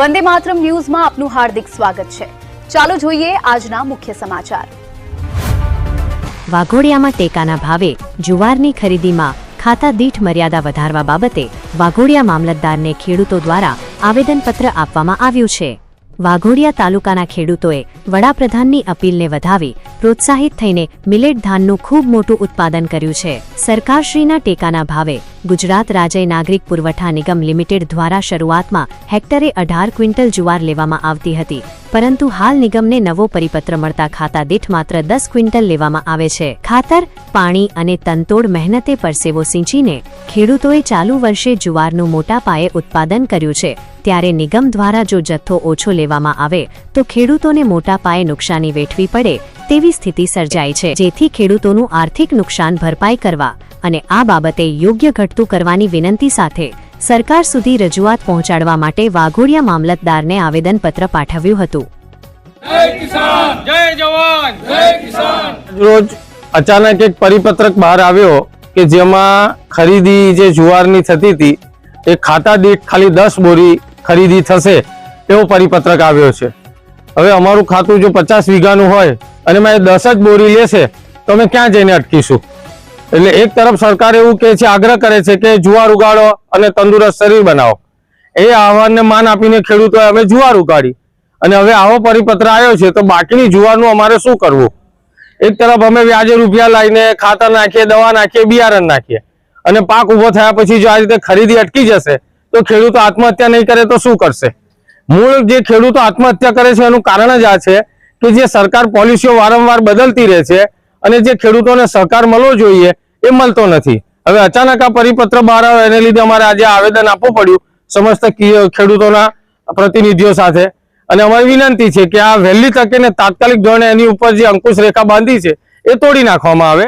વંદે માતરમ ન્યૂઝમાં આપનું હાર્દિક સ્વાગત છે। ચાલો જોઈએ આજના મુખ્ય સમાચાર। વાઘોડિયામાં ટેકાના ભાવે જુવારની ખરીદીમાં ખાતા દીઠ મર્યાદા વધારવા બાબતે વાઘોડિયા મામલતદારને ખેડૂતો દ્વારા આવેદનપત્ર આપવામાં આવ્યું છે। વાઘોડિયા તાલુકાના ખેડૂતોએ વડાપ્રધાનની અપીલને વધાવી પ્રોત્સાહિત થઈને મિલેટ ધાનનું ખૂબ મોટું ઉત્પાદન કર્યું છે। સરકારશ્રીના ટેકાના ભાવે ગુજરાત રાજ્ય નાગરિક પુરવઠા નિગમ લિમિટેડ દ્વારા શરૂઆતમાં હેક્ટરે 18 ક્વિન્ટલ જુવાર લેવામાં આવતી હતી, પરંતુ હાલ નિગમને નવો પરિપત્ર મળતા ખાતા દીઠ માત્ર 10 ક્વિન્ટલ લેવામાં આવે છે। ખાતર, પાણી અને તનતોડ મહેનતે પરસેવો સિંચીને ખેડૂતોએ ચાલુ વર્ષે જુવારનું મોટા પાયે ઉત્પાદન કર્યું છે, ત્યારે નિગમ દ્વારા જો જથ્થો ઓછો લેવામાં આવે તો ખેડૂતોને મોટા પાયે નુકસાની વેઠવી પડે તેવી સ્થિતિ સર્જાઈ છે, જેથી ખેડૂતોનું આર્થિક નુકસાન ભરપાઈ કરવા અને આ બાબતે યોગ્ય ઘટતું કરવાની વિનંતી સાથે સરકાર સુધી રજૂઆત પહોંચાડવા માટે વાઘોડિયા મામલતદારને આવેદનપત્ર પાઠવ્યું હતું। જય કિસાન, જય જવાન, જય કિસાન। રોજ અચાનક એક પરિપત્રક બહાર આવ્યો કે જેમાં ખરીદી જે જુવારની થતી હતી એ ખાતા દીઠ ખાલી 10 બોરી ખરીદી થશે એવો પરિપત્રક આવ્યો છે। હવે અમારું ખાતું જો 50 વીઘાનું હોય અને મેં 10 જ બોરી લેશે તો અમે ક્યાં જઈને અટકીશું? એટલે એક તરફ સરકાર એવું કહે છે, આગ્રહ કરે છે કે જુવાર ઉગાડો અને તંદુરસ્ત શરીર બનાવો। એ આહવાનને માન આપીને ખેડૂતોએ અમે જુવાર ઉગાડી અને હવે આવો પરિપત્ર આવ્યો છે તો બાકીની જુવારનું અમારે શું કરવું? એક તરફ અમે વ્યાજે રૂપિયા લાવીને ખાતર નાખીએ, દવા નાખીએ, બિયારણ નાખીએ અને પાક ઉભો થયા પછી જો આ રીતે ખરીદી અટકી જશે તો ખેડૂતો આત્મહત્યા નહીં કરે તો શું કરશે? મૂળ જે ખેડૂતો આત્મહત્યા કરે છે એનું કારણ જ આ છે કે જે સરકાર પોલિસીઓ વારંવાર બદલતી રહે છે અને જે ખેડૂતોને સહકાર મળવો જોઈએ એ મળતો નથી। હવે અચાનક આ પરિપત્ર બહાર આવ્યો એને લીધે અમારે આજે આવેદન આપવું પડ્યું સમસ્ત ખેડૂતોના પ્રતિનિધિઓ સાથે અને અમારી વિનંતી છે કે આ વહેલી તકે ને તાત્કાલિક ધોરણે એની ઉપર જે અંકુશ રેખા બાંધી છે એ તોડી નાખવામાં આવે।